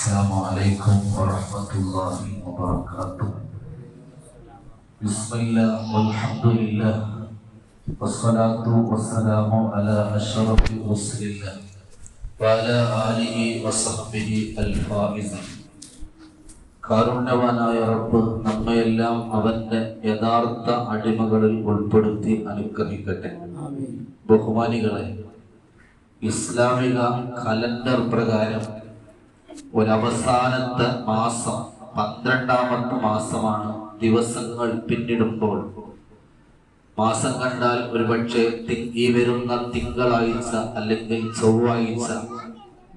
السلام عليكم ورحمة الله وبركاته. بسم الله والحمد لله والصلاة والسلام على أشرف رسل الله وعلى آله وصحبه الفائزين. കാരുണ്യവാനായ റബ്ബ് നമ്മയെല്ലാം അവന്റെ യഥാർത്ഥ അടിമകളിൽ ഉൾപ്പെടുത്തി അനുഗ്രഹിക്കട്ടെ. ബഹുമാനികളെ, ഇസ്ലാമിക കലണ്ടർ പ്രകാരം ഒരവസാനത്തെ മാസം 12ാമത്തെ മാസമാണ്. ദിവസങ്ങൾ പിന്നിടുമ്പോൾ മാസം കണ്ടാൽ ഒരുപക്ഷെ ഈ വരുന്ന തിങ്കളാഴ്ച അല്ലെങ്കിൽ ചൊവ്വാഴ്ച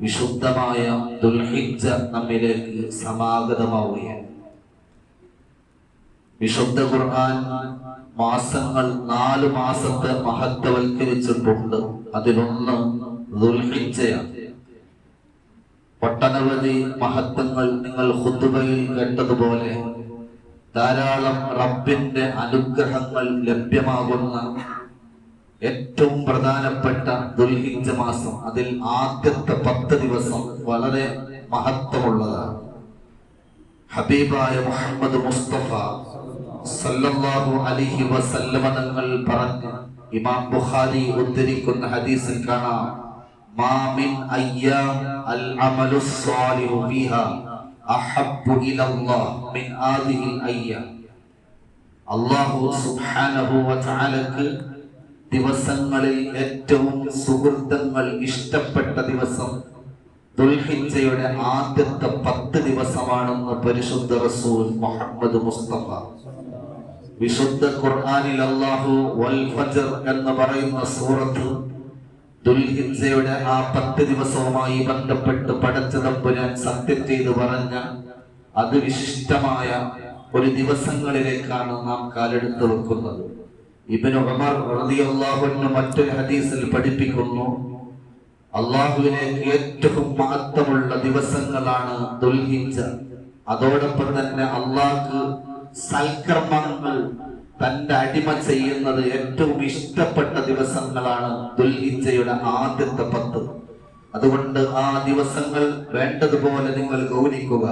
വിശുദ്ധമായ ദുൽഹിജ്ജ നമ്മിലേക്ക് സമാഗതമാവുകയാണ്. വിശുദ്ധ ഖുർആൻ മാസങ്ങൾ 4 മാസത്തെ മഹത്വവൽക്കരിച്ചിട്ടുണ്ട്. അതിലൊന്ന് ദുൽഹിജ്ജയാണ്. ഒട്ടനവധി മഹത്വങ്ങൾ നിങ്ങൾ ഖുതുബയിൽ കേട്ടതുപോലെ ധാരാളം റബ്ബിന്റെ അനുഗ്രഹങ്ങൾ ലഭ്യമാകുന്ന ഏറ്റവും പ്രധാനപ്പെട്ട ദുൽഹിജ്ജ മാസം, അതിൽ ആദ്യത്തെ 10 ദിവസം വളരെ മഹത്വമുള്ളതാണ്. ഹബീബായ മുഹമ്മദ് മുസ്തഫ സല്ലല്ലാഹു അലൈഹി വസല്ലമ തങ്ങൾ പറഞ്ഞു, ഇമാം ബുഖാരി ഉദ്ധരിക്കുന്ന ഹദീസിൽ കാണാം, മാ മിൻ അയ്യാം അൽ അമലു സ്വാലിഹു ഫീഹാ അഹബ്ബു ഇലല്ലാഹ് മിൻ ആദിഹിൽ അയ്യാം. അല്ലാഹു സുബ്ഹാനഹു വ തആലക്ക് ദിവസങ്ങളിൽ ഏറ്റവും സുഹൃത്തങ്ങൾ ഇഷ്ടപ്പെട്ട ദിവസം ദുൽഹിജ്ജയുടെ ആദ്യത്തെ 10 ദിവസമാണെന്ന് പരിശുദ്ധ റസൂൽ മുഹമ്മദ് മുസ്തഫ. വിശുദ്ധ ഖുർആനിൽ അല്ലാഹു വൽ ഫജ്ർ എന്ന് പറയുന്ന സൂറത്ത് ദുൽഹിജ്ജയുടെ ആ 10 ദിവസവുമായി ബന്ധപ്പെട്ട് പടച്ച തമ്പുരാൻ സത്യം ചെയ്ത് പറഞ്ഞ അതിവിശിഷ്ടമായ ഒരു ദിവസങ്ങളിലേക്കാണ് നാം കാലെടുത്ത് വെക്കുന്നത്. ഇബ്നു ഉമർ റളിയല്ലാഹു അൻഹു മറ്റൊരു ഹദീസിൽ പഠിപ്പിക്കുന്നു, അല്ലാഹുവിലേക്ക് ഏറ്റവും മഹത്വമുള്ള ദിവസങ്ങളാണ് ദുൽഹിജ്ജ. അതോടൊപ്പം തന്നെ അല്ലാഹുക്ക് സൽക്കർമ്മങ്ങൾ തന്റെ അടിമ ചെയ്യുന്നത് ഏറ്റവും ഇഷ്ടപ്പെട്ട ദിവസങ്ങളാണ് ദുൽഹിജ്ജയുടെ ആദ്യത്തെ 10. അതുകൊണ്ട് ആ ദിവസങ്ങൾ വേണ്ടതുപോലെ നിങ്ങൾ ഗൗനിക്കുക.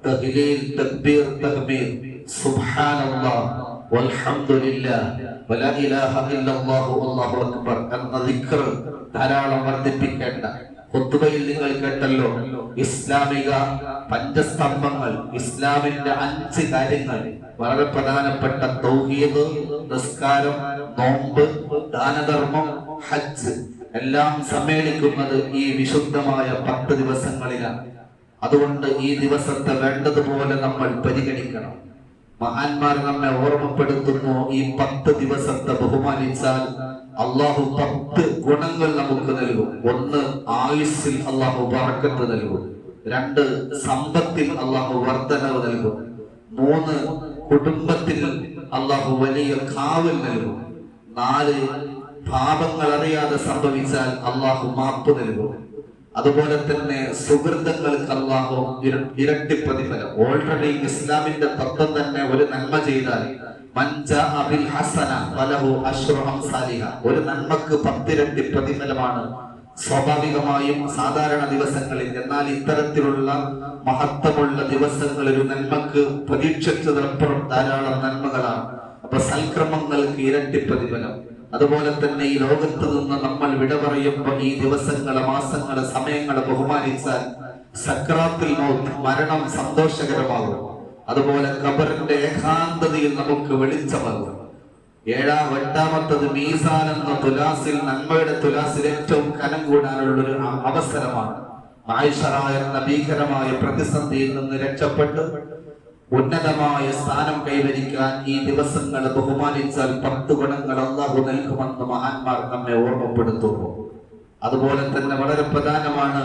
തഹ്ലീൽ, തക്ബീർ, തഹ്മീദ്, സുബ്ഹാനല്ലാഹ് വൽഹംദുലില്ലാഹ് വലാ ഇലാഹ ഇല്ലല്ലാഹു അല്ലാഹു അക്ബർ എന്ന ദിക്ർ ധാരാളം വർദ്ധിപ്പിക്കേണ്ട. ഖുതുബയിൽ നിങ്ങൾ കേട്ടല്ലോ, ഇസ്ലാമിക പഞ്ചസ്തംഭങ്ങൾ, ഇസ്ലാമിന്റെ 5 കാര്യങ്ങൾ, വളരെ പ്രധാനപ്പെട്ട തൗഹീദ്, നിസ്കാരം, നോമ്പ്, ദാനധർമ്മം, ഹജ്ജ് എല്ലാം സമ്മേളിക്കുന്നത് ഈ വിശുദ്ധമായ 10 ദിവസങ്ങളിലാണ്. അതുകൊണ്ട് ഈ ദിവസത്തെ വേണ്ടതുപോലെ നമ്മൾ പരിഗണിക്കണം. മഹാന്മാർ നമ്മെ ഓർമ്മപ്പെടുത്തുന്നു, ഈ 10 ദിവസത്തെ ബഹുമാനിച്ചാൽ അള്ളാഹു 10 ഗുണങ്ങൾ നമുക്ക് നൽകും. 1, ആയുസ്സിൽ അള്ളാഹു ബറക്കത്ത് നൽകും. 2, സമ്പത്തിൽ അള്ളാഹു വർധനവ് നൽകും. 3, കുടുംബത്തിൽ അള്ളാഹു വലിയ കാവൽ നൽകും. 4, പാപങ്ങൾ അറിയാതെ സംഭവിച്ചാൽ അള്ളാഹു മാപ്പ് നൽകും. അതുപോലെ തന്നെ സുഹൃത്തുക്കൾക്ക് അല്ലാഹു ഇരട്ടി പ്രതിഫലം. ഓൾറെഡി ഇസ്ലാമിന്റെ തത്വം തന്നെ ഒരു നന്മ ചെയ്താൽ ഒരു നന്മക്ക് 10 ഇരട്ടി പ്രതിഫലമാണ് സ്വാഭാവികമായും സാധാരണ ദിവസങ്ങളിൽ. എന്നാൽ ഇത്തരത്തിലുള്ള മഹത്വമുള്ള ദിവസങ്ങളിൽ ഒരു നന്മക്ക് പ്രതീക്ഷിച്ചതിനപ്പുറം ധാരാളം നന്മകളാണ്. അപ്പൊ സൽക്രമങ്ങൾക്ക് ഇരട്ടി പ്രതിഫലം. അതുപോലെ തന്നെ ഈ ലോകത്ത് നിന്ന് നമ്മൾ വിട പറയുമ്പോൾ ഈ ദിവസങ്ങളെ, മാസങ്ങളെ, സമയങ്ങളെ ബഹുമാനിച്ചാൽ സക്രാത്തുൽ മൗത്ത്, മരണം സന്തോഷകരമാകും. അതുപോലെ ഖബറിന്റെ ഏകാന്തതയിൽ നമുക്ക് വെളിച്ചമാകും. 8ാമത്തത് മീസാൻ എന്ന തുലാസിൽ, നന്മയുടെ തുലാസിൽ ഏറ്റവും കനം കൂടാനുള്ളൊരു അവസരമാണ്. ആയിഷറ എന്ന ഭീകരമായ പ്രതിസന്ധിയിൽ നിന്ന് രക്ഷപ്പെട്ട് ഉന്നതമായ സ്ഥാനം കൈവരിക്കാൻ ഈ ദിവസങ്ങൾ ബഹുമാനിച്ചാൽ 10 ഗുണങ്ങൾ അല്ലാഹു നൽകുമെന്ന് മഹാന്മാർ നമ്മെ ഓർമ്മപ്പെടുത്തുന്നു. അതുപോലെ തന്നെ വളരെ പ്രധാനമാണ്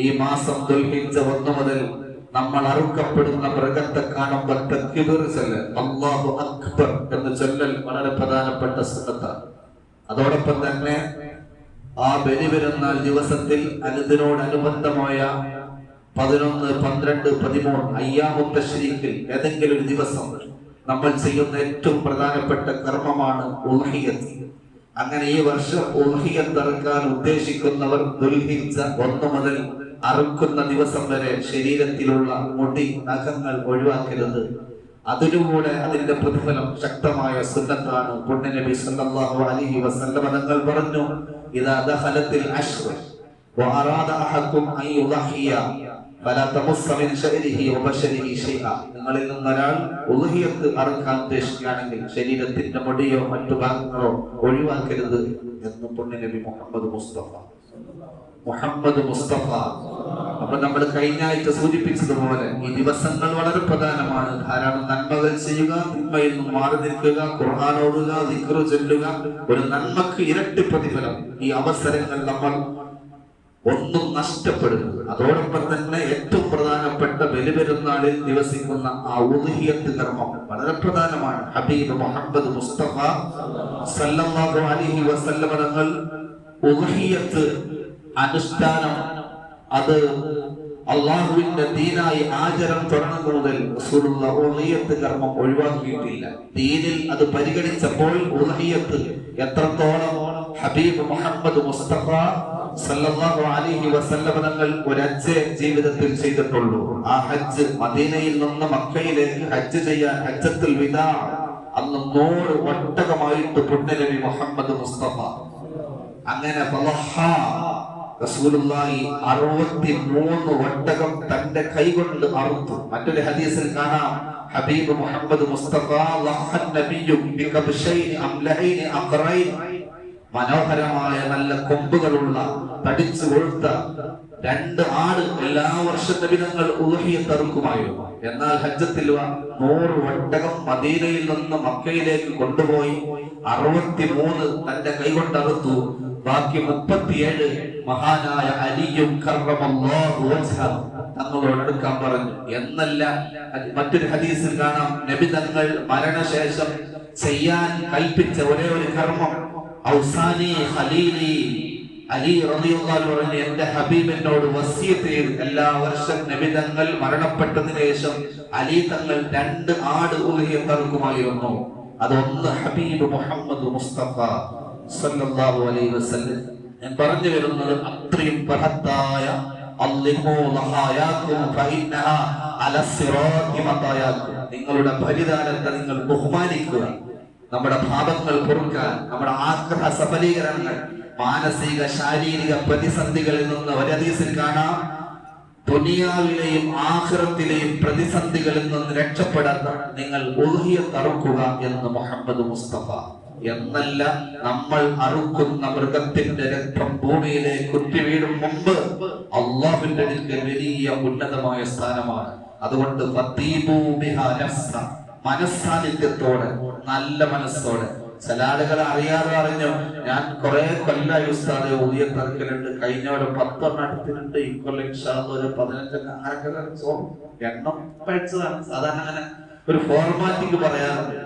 ഈ മാസം ദുൽഹിജ്ജ 1 മുതൽ നമ്മൾ അറുക്കപ്പെടുന്ന മൃഗത്തെ കാണുമ്പോൾ തക്ബീർ ചൊല്ലൽ, അല്ലാഹു അക്ബർ എന്ന് ചൊല്ലൽ വളരെ പ്രധാനപ്പെട്ട സുന്നത്താണ്. അതോടൊപ്പം തന്നെ ആ ബലിപെരുന്നാൾ ദിവസത്തിൽ അതിനോടനുബന്ധമായ 11, 12, 13 അയ്യാമുൽ തശ്രീഖിൽ ഏതെങ്കിലും ഒരു ദിവസം നമ്മൾ ചെയ്യുന്ന ഏറ്റവും പ്രധാനപ്പെട്ട കർമ്മമാണ് ഉൾഹിയത്ത്. അങ്ങനെ ഈ വർഷം ഉൾഹിയത്ത് ഇറക്കാൻ ഉദ്ദേശിക്കുന്നവർ ദുൽഹിജ്ജ 1 മുതൽ അറുക്കുന്ന ദിവസം വരെ ശരീരത്തിലുള്ള മുടി നഖങ്ങൾ ഒഴിവാക്കരുത്. അതിലൂടെ അതിന്റെ പ്രതിഫലം ശക്തമായ സുന്നത്താണ്. പുണ്യനബി സല്ലല്ലാഹു അലൈഹി വസല്ലം തങ്ങൾ പറഞ്ഞു, ഇദാ ദഖലത്തിൽ അശ്ർ വഅറാദ അഹദുക്കും അൻ യുളഹിയ ഫലാ തമസ്സ മിൻ ശഅരിഹി വബശരിഹി ശൈഅ. നിങ്ങളിൽ നിന്നൊരാൾ ഉളുഹിയത്ത് അറുക്കാൻ ഉദ്ദേശിക്കുകയാണെങ്കിൽ ശരീരത്തിന്റെ മുടിയോ മറ്റു ഭാഗങ്ങളോ ഒഴിവാക്കരുത് എന്ന് പുണ്യനബി മുഹമ്മദ് മുസ്തഫ. അപ്പൊ നമ്മൾ കഴിഞ്ഞ ആഴ്ച സൂചിപ്പിച്ചതുപോലെ ഈ ദിവസങ്ങൾ വളരെ പ്രധാനമാണ്. ധാരാളം നന്മകൾ ചെയ്യുക, തിന്മയിൽ നിന്നും മാറി നിൽക്കുക, ഖുർആൻ ഓതുക, ദിക്ർ ചൊല്ലുക. ഒരു നന്മക്ക് ഇരട്ടി പ്രതിഫലം. ഈ അവസരങ്ങൾ നമ്മൾ ഒന്നും നഷ്ടപ്പെടുന്നത്. അതോടൊപ്പം തന്നെ ഏറ്റവും പ്രധാനപ്പെട്ട ബലിപെരുന്നാളിൽ ദിവസിക്കുന്ന ആ ഉദ്ഹിയത്ത് കർമ്മം വളരെ പ്രധാനമാണ്. ഹബീബ് മുഹമ്മദ് മുസ്തഫ സല്ലല്ലാഹു അലൈഹി വസല്ലം തങ്ങൾ ഉദ്ഹിയത്ത് അനുഷ്ഠാനം അത് അള്ളാഹുവിന്റെ ദീനായി ആചരണം തുടങ്ങുന്നത് മുതൽ റസൂലുള്ള ഉദ്ഹിയത്ത് കർമ്മം ഒഴിവാക്കിയിട്ടില്ല. ദീനിൽ അത് പരിഗണിച്ചപ്പോൾ ഉദ്ഹിയത്ത് എത്രത്തോളം ഹബീബ് മുഹമ്മദ് മുസ്തഫ സല്ലല്ലാഹു അലൈഹി വസല്ലം തങ്ങൾ ഒരു ഹജ്ജ് ജീവിതത്തിൽ ചെയ്തിട്ടുള്ളൂ. ആ ഹജ്ജ് മദീനയിൽ നിന്ന് മക്കയിലേക്ക് ഹജ്ജ് ചെയ്യാൻ ഹജ്ജത്തുൽ വിദാ അന്ന് 100 ഒട്ടകമായിട്ട് പുണ്യനബി മുഹമ്മദ് മുസ്തഫ അങ്ങനെ റസൂലുള്ളാഹി 63 ഒട്ടകം തന്റെ കൈകൊണ്ട് അറുത്തു. മറ്റൊരു ഹദീസിൽ കാണാം, ഹബീബ് മുഹമ്മദ് മുസ്തഫ ലഹൻ നബിയു ബികബ്ശൈൻ അംലഹൈൻ അഖറൈൻ, മനോഹരമായ നല്ല കൊമ്പുകളുള്ള തടിച്ചു കൊഴുത്ത 2 ആട് എല്ലാ വർഷം നബിതങ്ങൾ ഉദ്ഹിയത്ത് അറുക്കുമായിരുന്നു. എന്നാൽ ഹജ്ജത്തിൽ 100 ഒട്ടകം മദീനയിൽ നിന്ന് മക്കയിലേക്ക് കൊണ്ടുപോയി 63 തന്റെ കൈകൊണ്ട് അറുത്തു. ബാക്കി 37 മഹാനായ അലിയും കർറമല്ലാഹു വജ്ഹഹു തങ്ങളോട് എടുക്കാൻ പറഞ്ഞു എന്നല്ല. മറ്റൊരു ഹദീസിൽ കാണാം, നബി തങ്ങൾ മരണശേഷം ചെയ്യാൻ കൽപ്പിച്ച ഒരേ ഒരു കർമ്മം ഔസാനി ഖലീലി അലി റളിയല്ലാഹു അൻഹു പറഞ്ഞു, എന്റെ ഹബീബിനോട് വസിയത്ത് ചെയ്തു. എല്ലാ വർഷം നബി തങ്ങൾ മരണപ്പെട്ടതിന് ശേഷം അലി തങ്ങൾ 2 ആട് ഉദ്ഹിയത്ത് അറുക്കുമായിരുന്നു. അതൊന്ന് ഹബീബ് മുഹമ്മദ് മുസ്തഫ സല്ലല്ലാഹു അലൈഹി വസല്ലം. ഞാൻ പറഞ്ഞു വരുന്നത് അത്രയും ബൃഹത്തായ നിങ്ങളുടെ ബലിദാനത്തെ നിങ്ങൾ ബഹുമാനിക്കുക. നമ്മുടെ പാപങ്ങൾ പൊറുക്കാൻ, നമ്മുടെ ആഗ്രഹ സഫലീകരണങ്ങൾ, മാനസിക ശാരീരിക പ്രതിസന്ധികളിൽ നിന്ന് ഒരു ഹദീസിൽ കാണാം, ദുനിയാവിലെയും ആഖിറത്തിലെയും പ്രതിസന്ധികളിൽ നിന്ന് രക്ഷപ്പെടാൻ നിങ്ങൾ ഉദ്ഹിയത്ത് അറുക്കുക എന്ന് മുഹമ്മദ് മുസ്തഫ. എന്നല്ല, നമ്മൾ അറുക്കുന്ന മൃഗത്തിന്റെ രക്തം ഭൂമിയിലേക്ക് കുത്തി വീഴും മുമ്പ് അള്ളാഹുവിന്റെ വലിയ ഉന്നതമായ സ്ഥാനമാണ്. അതുകൊണ്ട് മനസ്സാന്നിധ്യത്തോടെ, നല്ല മനസ്സോടെ. ചില ആളുകൾ അറിയാതെ അറിഞ്ഞു, ഞാൻ കുറെ കൊല്ലായി ഉസ്താദെ ഉദ്ഹിയത്ത് അറുക്കലുണ്ട്, കഴിഞ്ഞ ഒരു 10 അടുത്തിട്ടുണ്ട്, ഇക്കൊല്ലം ഒരു 15 എണ്ണം പഠിച്ചതാണ്. സാധാരണ അങ്ങനെ ഒരു ഫോർമാറ്റിക്ക് പറയാറുണ്ട്.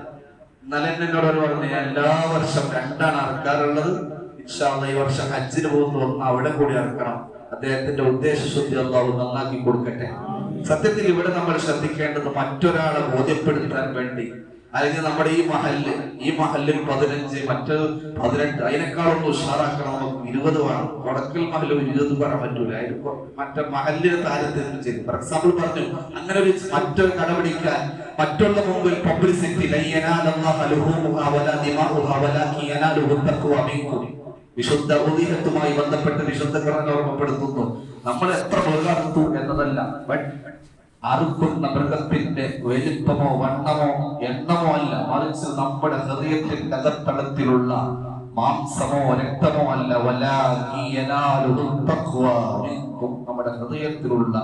ഇന്നലെ എന്നോട് പറഞ്ഞു, ഞാൻ എല്ലാ വർഷം 2 അറക്കാറുള്ളത്, ഇൻഷാ അല്ലാഹ് ഈ വർഷം ഹജ്ജിന് പോകുന്ന ഒന്ന് അവിടെ കൂടി അറക്കണം. അദ്ദേഹത്തിന്റെ ഉദ്ദേശശുദ്ധി അല്ലാഹു നന്നാക്കി കൊടുക്കട്ടെ. സത്യത്തിൽ ഇവിടെ നമ്മൾ ശ്രദ്ധിക്കേണ്ടത് മറ്റൊരാളെ ബോധ്യപ്പെടുത്താൻ വേണ്ടി, അല്ലെങ്കിൽ നമ്മുടെ ഈ മഹല്ലിൽ 15, മറ്റ് 18, അതിനേക്കാളൊന്നും ഉഷാറാക്കണം. നമുക്ക് 20 വേണം. കൊടക്കൽ മഹല്ല് 20 പറയാൻ പറ്റൂല. മറ്റേ മഹല്ലിന് താരതമ്യം ചെയ്തു. ഫോർ എക്സാമ്പിൾ പറഞ്ഞു, അങ്ങനെ ഒരു മറ്റൊരു കടപിടിക്കാൻ, മറ്റുള്ള മുമ്പിൽ പബ്ലിസിറ്റി, വിശുദ്ധ ഉദ്ഹിയത്തുമായി ബന്ധപ്പെട്ട് വിശുദ്ധ ഖുർആൻ ഓർമ്മപ്പെടുത്തുന്നു, നമ്മൾ എത്ര മൃഗത്തു എന്നതല്ല, അറുക്കുന്ന മൃഗത്തിന്റെ വലിപ്പമോ വണ്ണമോ എണ്ണമോ അല്ല, മറിച്ച് നമ്മുടെ ഹൃദയത്തിന്റെ അകത്തളത്തിലുള്ള മാംസമോ രക്തമോ അല്ല, നമ്മുടെ ഹൃദയത്തിലുള്ള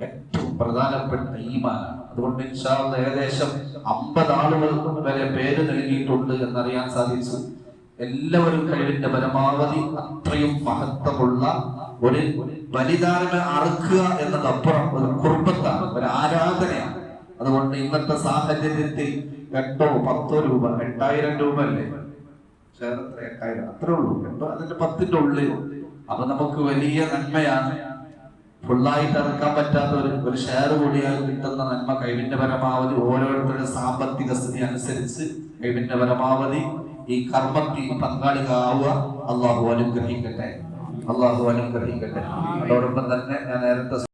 ഏറ്റവും പ്രധാനപ്പെട്ട ഈമാനാണ്. അതുകൊണ്ട് ഇൻഷാ അല്ലാഹ് ഏകദേശം 50 ആളുകൾ വരെ പേര് നൽകിയിട്ടുണ്ട് എന്നറിയാൻ സാധിച്ചു. എല്ലാവരും കഴിവിന്റെ പരമാവധി അത്രയും മഹത്വമുള്ള ഒരു ബലിദാനം അറുക്കുക എന്നതപ്പുറം ഒരു കുർബത്താണ്, ഒരു ആരാധനയാണ്. അതുകൊണ്ട് ഇന്നത്തെ സാഹചര്യത്തിൽ 8 or 10 രൂപ, 8000 രൂപ അല്ലേ, 8000 അത്രേ ഉള്ളൂ, അതിന്റെ 10ന്റെ ഉള്ളിൽ. അപ്പൊ നമുക്ക് വലിയ നന്മയാണ്. ഫുള്ളായിട്ട് ഇറക്കാൻ പറ്റാത്ത ഒരു ഷെയർ കൂടിയാൽ കിട്ടുന്ന നന്മ. കഴിവിന്റെ പരമാവധി ഓരോരുത്തരുടെ സാമ്പത്തിക സ്ഥിതി അനുസരിച്ച് കഴിവിന്റെ പരമാവധി ഈ കർമ്മത്തിൽ പങ്കാളികളാവുക. അള്ളാഹു അനുഗ്രഹിക്കട്ടെ. അള്ളാഹു അനുഗ്രഹിക്കട്ടെ. അതോടൊപ്പം തന്നെ ഞാൻ നേരത്തെ